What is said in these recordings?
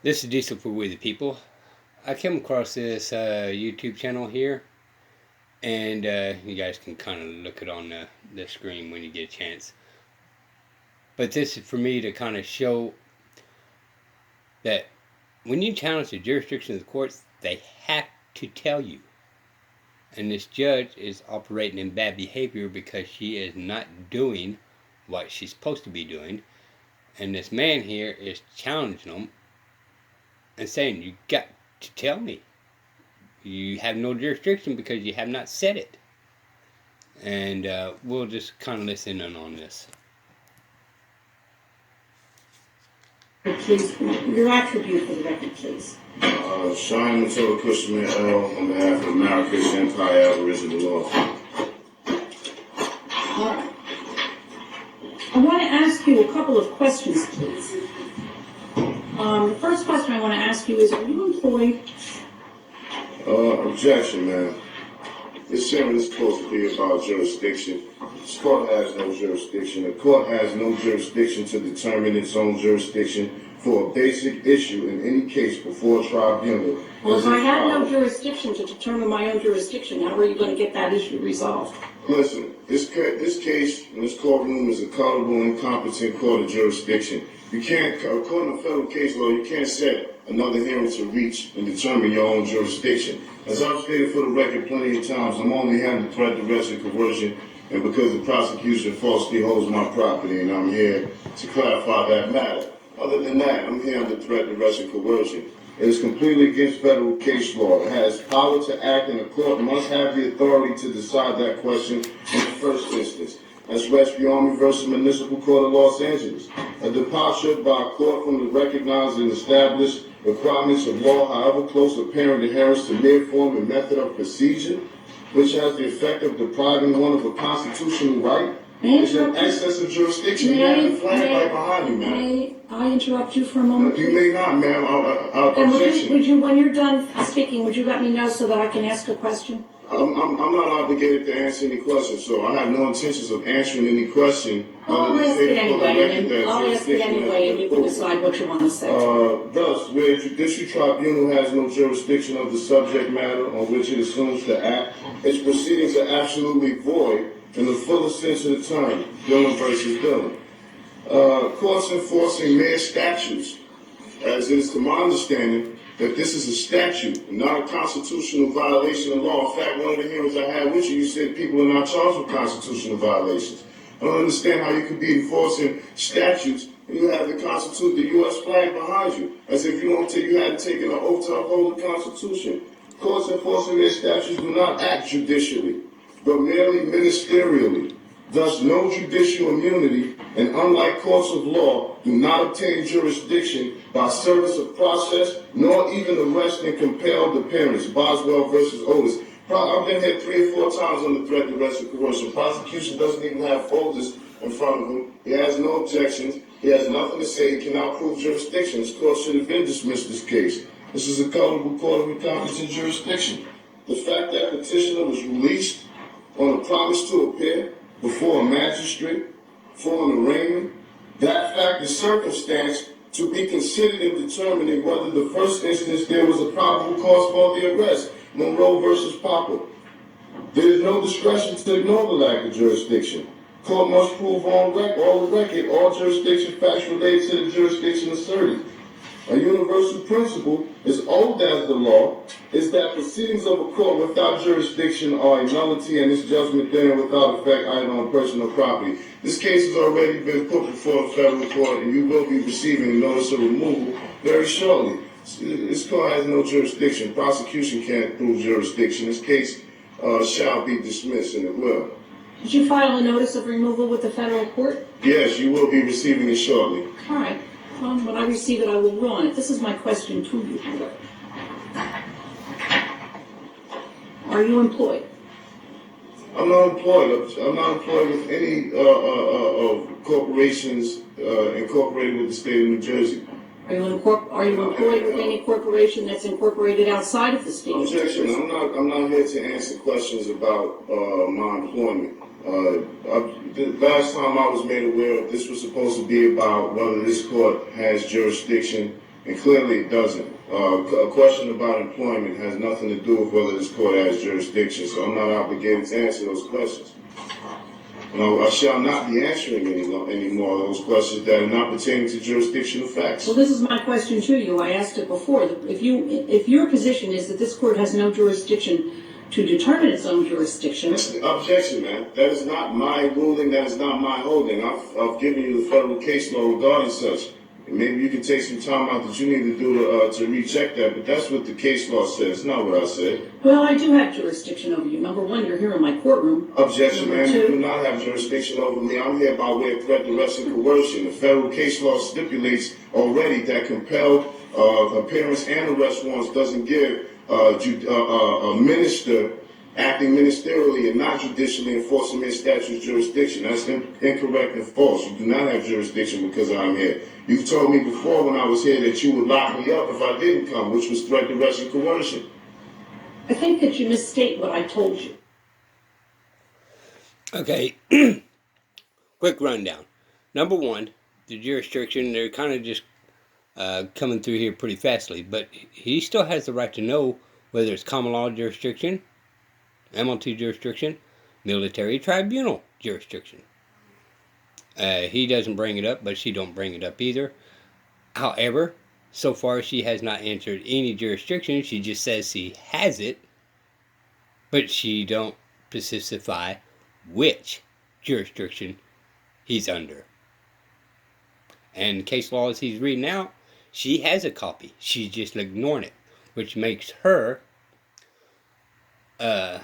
This is Diesel for We the People. I came across this YouTube channel here, and you guys can kind of look it on the screen when you get a chance. But this is for me to kind of show that when you challenge the jurisdiction of the courts, they have to tell you. And this judge is operating in bad behavior because she is not doing what she's supposed to be doing. And this man here is challenging them and saying, you got to tell me. You have no jurisdiction because you have not said it. And we'll just kind of listen in on this. Please, your attribute for the record, please. Sean Matilda Cushman L. on behalf of America's Empire Aboriginal Law. All right. I want to ask you a couple of questions, please. The first question I want to ask you is, are you employed? Objection, ma'am. This hearing is supposed to be about jurisdiction. This court has no jurisdiction. The court has no jurisdiction to determine its own jurisdiction for a basic issue in any case before a tribunal. Well, if I have no jurisdiction to determine my own jurisdiction, how are you going to get that issue resolved? Listen, this case in this courtroom is a culpable, incompetent court of jurisdiction. You can't, according to federal case law, you can't set another hearing to reach and determine your own jurisdiction. As I've stated for the record plenty of times, I'm only here to threat, duress, and coercion, and because the prosecution falsely holds my property, and I'm here to clarify that matter. Other than that, I'm here under threat, duress, and coercion. It is completely against federal case law. It has power to act, and the court must have the authority to decide that question in the first instance. That's Rescue Army versus Municipal Court of Los Angeles. A departure by a court from the recognized and established requirements of law, however close apparent adherence to mere form and method of procedure, which has the effect of depriving one of a constitutional right, is an excess of jurisdiction. You have the flag right behind you, ma'am. May I interrupt you for a moment? You may not, ma'am. Objection. Would you, when you're done speaking, would you let me know so that I can ask a question? I'm not obligated to answer any questions, so I have no intentions of answering any question. I'll ask it anyway, and you can decide what you want to say. Thus, where a judicial tribunal has no jurisdiction of the subject matter on which it assumes to act, its proceedings are absolutely void in the fullest sense of the term, Dillon versus Dillon. Courts enforcing mere statutes, as it is to my understanding, that this is a statute, not a constitutional violation of law. In fact, one of the hearings I had with you said people are not charged with constitutional violations. I don't understand how you could be enforcing statutes and you have the the U.S. flag behind you, as if you hadn't taken an oath to uphold the Constitution. Courts enforcing their statutes do not act judicially, but merely ministerially. Thus, no judicial immunity, and unlike courts of law, do not obtain jurisdiction by service of process, nor even arrest and compelled appearance. Boswell versus Otis. I've been here 3 or 4 times under threat, duress, and coercion. Prosecution doesn't even have folders in front of him. He has no objections. He has nothing to say. He cannot prove jurisdiction. This court should have been dismissed this case. This is a culpable court of incompetent jurisdiction. The fact that petitioner was released on a promise to appear before a magistrate for an arraignment, that fact is circumstance to be considered in determining whether the first instance there was a probable cause for the arrest. Monroe versus Popper. There is no discretion to ignore the lack of jurisdiction. Court must prove on record all jurisdiction facts related to the jurisdiction asserted. A universal principle, as old as the law, is that proceedings of a court without jurisdiction are a nullity and its judgment then without effect either on personal property. This case has already been put before a federal court and you will be receiving a notice of removal very shortly. This court has no jurisdiction. Prosecution can't prove jurisdiction. This case shall be dismissed, and it will. Did you file a notice of removal with the federal court? Yes, you will be receiving it shortly. All right. Well, when I receive it, I will rule on it. This is my question to you. Are you employed? I'm not employed. I'm not employed with any corporations incorporated with the state of New Jersey. Are you employed with any corporation that's incorporated outside of the state? Objection. I'm not here to answer questions about my employment. The last time I was made aware of this was supposed to be about whether this court has jurisdiction And clearly it doesn't. A question about employment has nothing to do with whether this court has jurisdiction, so I'm not obligated to answer those questions. No, I shall not be answering any more of those questions that are not pertaining to jurisdictional facts. Well, this is my question to you. I asked it before. If your position is that this court has no jurisdiction to determine its own jurisdiction. Objection, man. That is not my ruling. That is not my holding. I've given you the federal case law regarding such. And maybe you can take some time out that you need to do to recheck that, but that's what the case law says, not what I said. Well, I do have jurisdiction over you. Number one, you're here in my courtroom. Objection, Number man. two, You do not have jurisdiction over me. I'm here by way of threat, duress, and coercion. The federal case law stipulates already that compelled appearance and arrest warrants doesn't give a minister acting ministerially and not judicially enforcing their statute's jurisdiction. That's incorrect and false. You do not have jurisdiction because I'm here. You told me before when I was here that you would lock me up if I didn't come, which was threat, duress, and coercion. I think that you misstate what I told you. Okay, quick rundown. Number one, the jurisdiction, they're kind of just coming through here pretty fastly, but he still has the right to know whether it's common law jurisdiction, MLT jurisdiction, military tribunal jurisdiction. He doesn't bring it up, but she don't bring it up either. However, so far she has not answered any jurisdiction. She just says she has it, but she don't specify which jurisdiction he's under. And case law as he's reading out, she has a copy. She's just ignoring it, which makes her a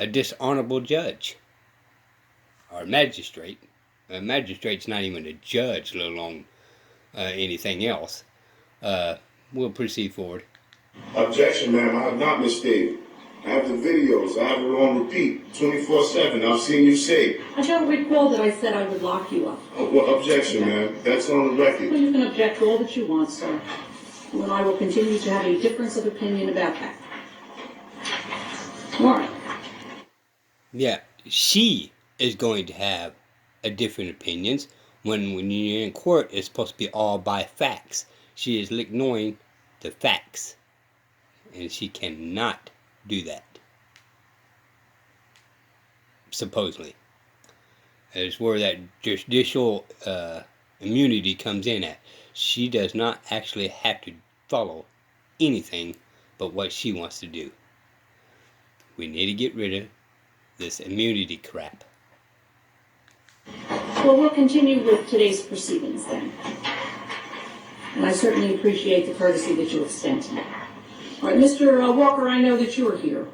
dishonorable judge or magistrate. A magistrate's not even a judge, let alone anything else. We'll proceed forward. Objection, ma'am. I have not misstated. I have the videos. I have it on repeat, 24/7. I've seen you say. I don't recall that I said I would lock you up. Well, objection, ma'am. That's on the record. Well, you can object all that you want, sir. And I will continue to have a difference of opinion about that. All right. Yeah, she is going to have a different opinions when you're in court. It's supposed to be all by facts. She is ignoring the facts, and she cannot do that. Supposedly, is where that judicial immunity comes in at. She does not actually have to follow anything but what she wants to do. We need to get rid of this immunity crap. Well, we'll continue with today's proceedings then. And I certainly appreciate the courtesy that you extend to me. All right, Mr. Walker, I know that you are here.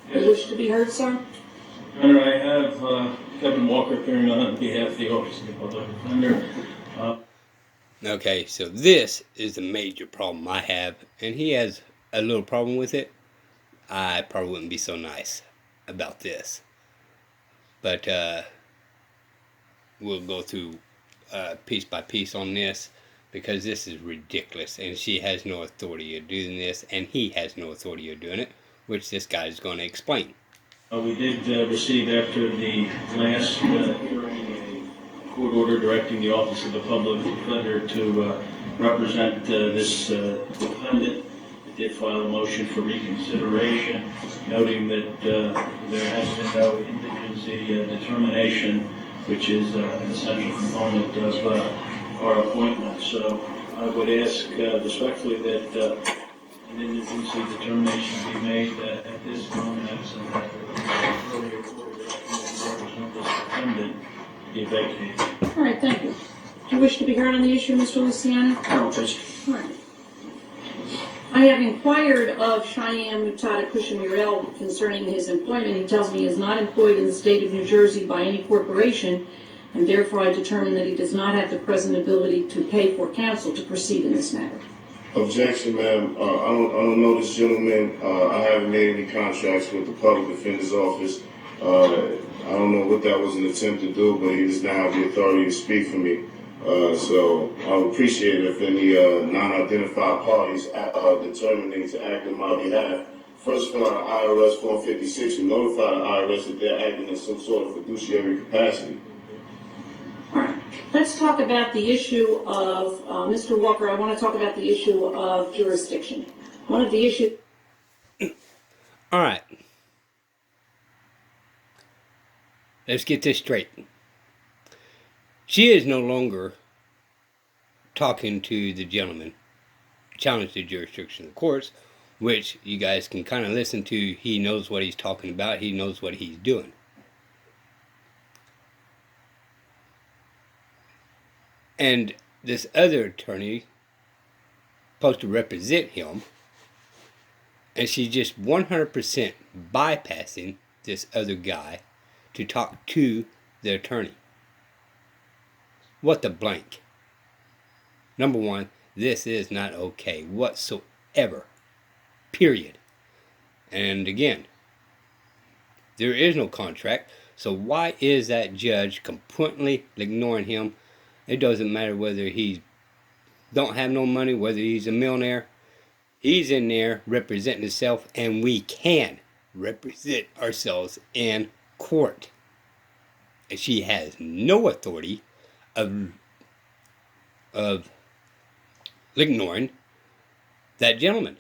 Yes. You wish to be heard, sir? Your Honor, I have Kevin Walker appearing on behalf of the Office of the Public Defender. Okay, so this is the major problem I have, and he has a little problem with it. I probably wouldn't be so nice about this. But we'll go through piece by piece on this, because this is ridiculous, and she has no authority of doing this, and he has no authority of doing it, which this guy is going to explain. We did receive after the last hearing a court order directing the Office of the Public Defender to represent this defendant. It did file a motion for reconsideration, noting that there has been no indigency determination, which is an essential component of our appointment. So I would ask respectfully that an indigency determination be made at this moment, and that the earlier court represent this defendant be vacated. All right, thank you. Do you wish to be heard on the issue, Mr. Luciano? No, Judge. All right. I have inquired of Cheyenne Mutada Kushamirel concerning his employment. He tells me he is not employed in the state of New Jersey by any corporation, and therefore I determine that he does not have the present ability to pay for counsel to proceed in this matter. Objection, ma'am. I don't know this gentleman. I haven't made any contracts with the Public Defender's Office. I don't know what that was an attempt to do, but he does not have the authority to speak for me. So I would appreciate it if any non-identified parties determining to act on my behalf first fill out an IRS Form 56 and notify the IRS that they're acting in some sort of fiduciary capacity. All right. Let's talk about the issue of, Mr. Walker, I want to talk about the issue of jurisdiction. One of the issues... All right. Let's get this straight. She is no longer talking to the gentleman, challenge the jurisdiction of the courts, which you guys can kind of listen to. He knows what he's talking about. He knows what he's doing. And this other attorney supposed to represent him, and she's just 100% bypassing this other guy to talk to the attorney. What the blank? Number one, this is not okay whatsoever. Period. And again, there is no contract, so why is that judge completely ignoring him? It doesn't matter whether he don't have no money, whether he's a millionaire. He's in there representing himself, and we can represent ourselves in court. And she has no authority of ignoring that gentleman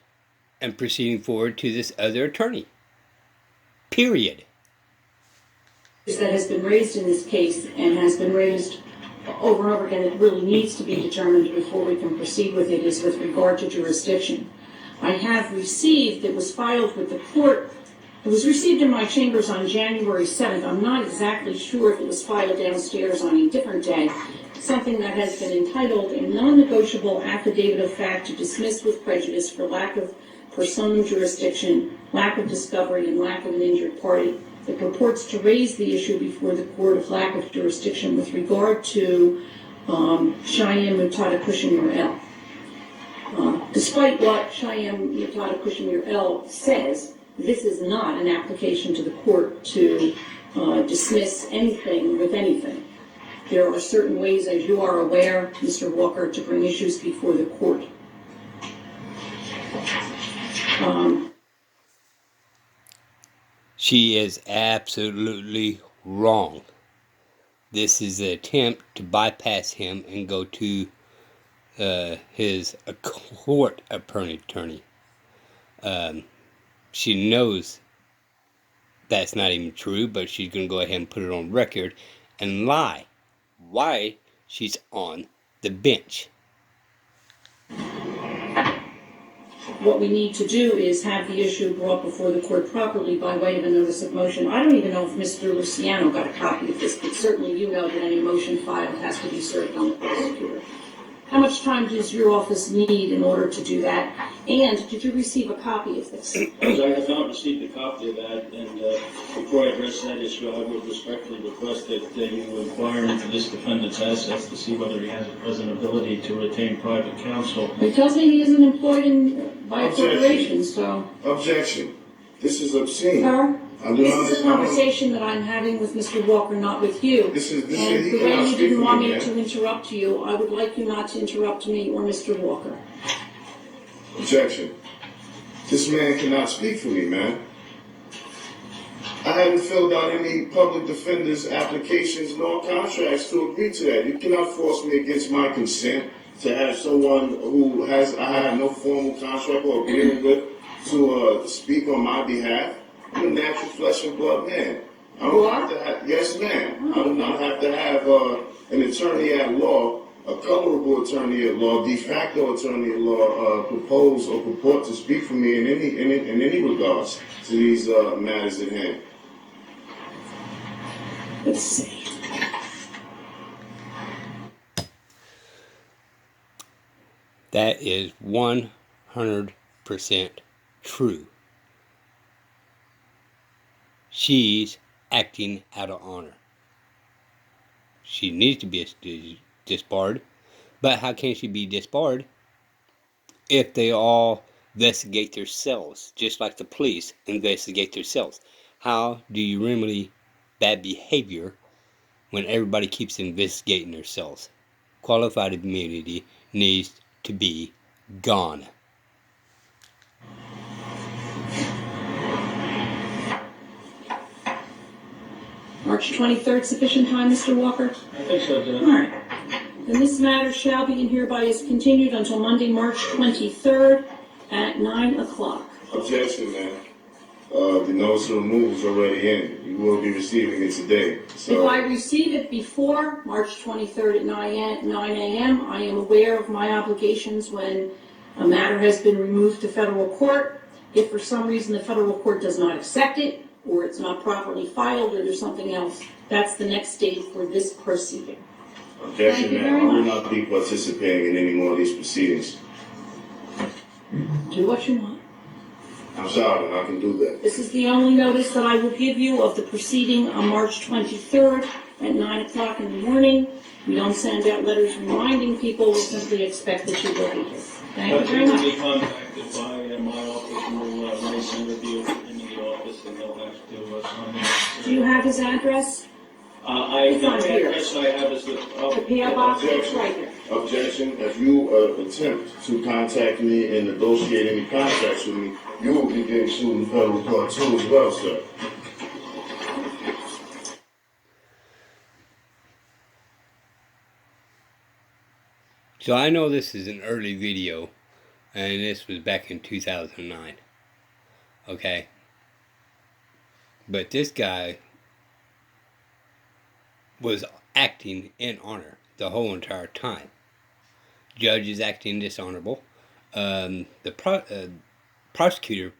and proceeding forward to this other attorney. Period. That has been raised in this case and has been raised over and over again, it really needs to be determined before we can proceed with it, is with regard to jurisdiction. I have received, it was filed with the court, it was received in my chambers on January 7th. I'm not exactly sure if it was filed downstairs on a different day. Something that has been entitled a non-negotiable affidavit of fact to dismiss with prejudice for lack of personam jurisdiction, lack of discovery, and lack of an injured party. It purports to raise the issue before the court of lack of jurisdiction with regard to Cheyenne Mutada Kushmir L. Despite what Cheyenne Mutada Kushmir L says, this is not an application to the court to dismiss anything with anything. There are certain ways, as you are aware, Mr. Walker, to bring issues before the court. She is absolutely wrong. This is an attempt to bypass him and go to his court attorney. She knows that's not even true, but she's going to go ahead and put it on record and lie why she's on the bench. What we need to do is have the issue brought before the court properly by way of a notice of motion. I don't even know if Mr. Luciano got a copy of this, but certainly you know that any motion filed has to be served on the prosecutor. How much time does your office need in order to do that? And did you receive a copy of this? I have not received a copy of that, and before I address that issue, I would respectfully request that you inquire into this defendant's assets to see whether he has a present ability to retain private counsel. He tells me he isn't employed by a corporation, so... Objection. This is obscene. Sir, this is a not- conversation that I'm having with Mr. Walker, not with you. This is And he the way cannot you speak didn't for want me, me man. to interrupt you, I would like you not to interrupt me or Mr. Walker. Objection. This man cannot speak for me, man. I haven't filled out any public defender's applications nor contracts to agree to that. You cannot force me against my consent to have someone who I have no formal contract or agreement with to speak on my behalf. I'm a natural flesh and blood man. I don't have to have, yes, ma'am. I do not have to have an attorney at law, a colorable attorney at law, de facto attorney at law, propose or purport to speak for me in any regards to these matters at hand. Let's see. That is 100% true. She's acting out of honor. She needs to be disbarred, but how can she be disbarred if they all investigate themselves, just like the police investigate themselves? How do you remedy bad behavior when everybody keeps investigating themselves? Qualified immunity needs to be gone. March 23rd, sufficient time, Mr. Walker? I think so, Judge. All right. then this matter shall be and hereby is continued until Monday, March 23rd at 9 o'clock. Objection, ma'am. The notice of removal is already in. You will be receiving it today. So, If I receive it before March 23rd at 9 a.m., I am aware of my obligations when a matter has been removed to federal court. If for some reason the federal court does not accept it, or it's not properly filed, or there's something else, that's the next stage for this proceeding. objection, Thank you ma'am. very I will much. not be participating in any more of these proceedings. Do what you want. I'm sorry, I can do that. This is the only notice that I will give you of the proceeding on March 23rd at 9 o'clock in the morning. We don't send out letters reminding people, we simply expect that you will be here. Thank you very You will much. be contacted by my office, and we'll raise an interview in the office, and they'll have to come in. Do you have his address? The on here. address I have is the. The PO box is right here. Objection. If you attempt to contact me and negotiate any contracts with me, you will be getting sued in federal court too as well, sir. So I know this is an early video, and this was back in 2009. Okay? But this guy was acting in honor the whole entire time. Judge is acting dishonorable. The prosecutor,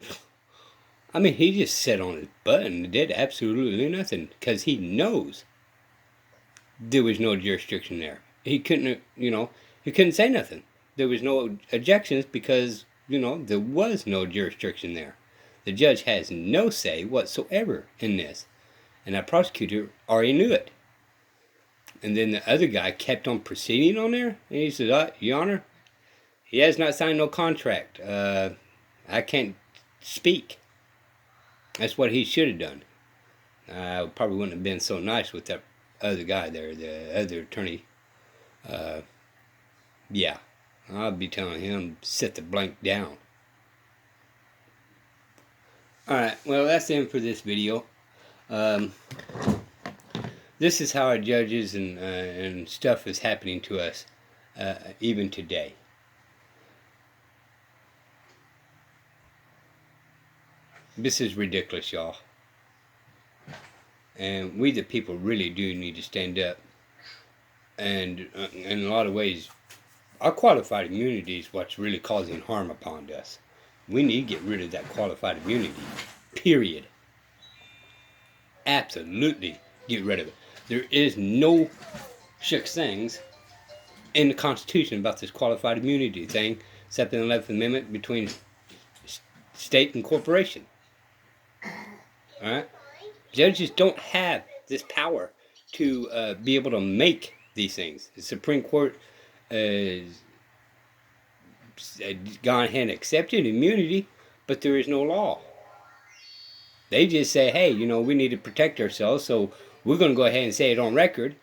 I mean, he just sat on his butt and did absolutely nothing because he knows there was no jurisdiction there. He couldn't, he couldn't say nothing. There was no objections because, there was no jurisdiction there. The judge has no say whatsoever in this. And that prosecutor already knew it. And then the other guy kept on proceeding on there. And he said, Your Honor, he has not signed no contract. I can't speak. That's what he should have done. I probably wouldn't have been so nice with that other guy there, the other attorney. Yeah, I'll be telling him, sit the blank down. Alright, well, that's the end for this video. This is how our judges and stuff is happening to us, even today. This is ridiculous, y'all. And we the people really do need to stand up. And in a lot of ways, our qualified immunity is what's really causing harm upon us. We need to get rid of that qualified immunity. Period. Absolutely get rid of it. There is no such things in the Constitution about this qualified immunity thing, except in the 11th Amendment between state and corporation. Alright? Judges don't have this power to be able to make these things. The Supreme Court has gone ahead and accepted immunity, but there is no law. They just say, hey, we need to protect ourselves, so we're going to go ahead and say it on record.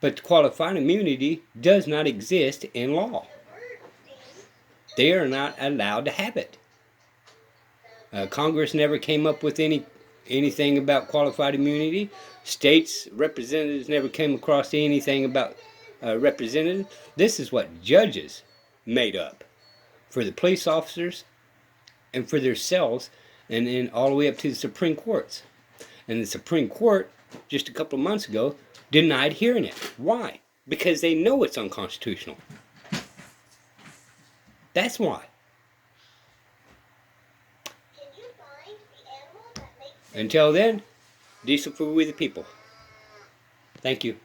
But qualified immunity does not exist in law. They are not allowed to have it. Congress never came up with anything about qualified immunity. States representatives never came across anything about representatives. This is what judges made up for the police officers and for themselves, and then all the way up to the Supreme Courts. And the Supreme Court, just a couple of months ago, denied hearing it. Why? Because they know it's unconstitutional. That's why. Until then, diesel food with the people. Thank you.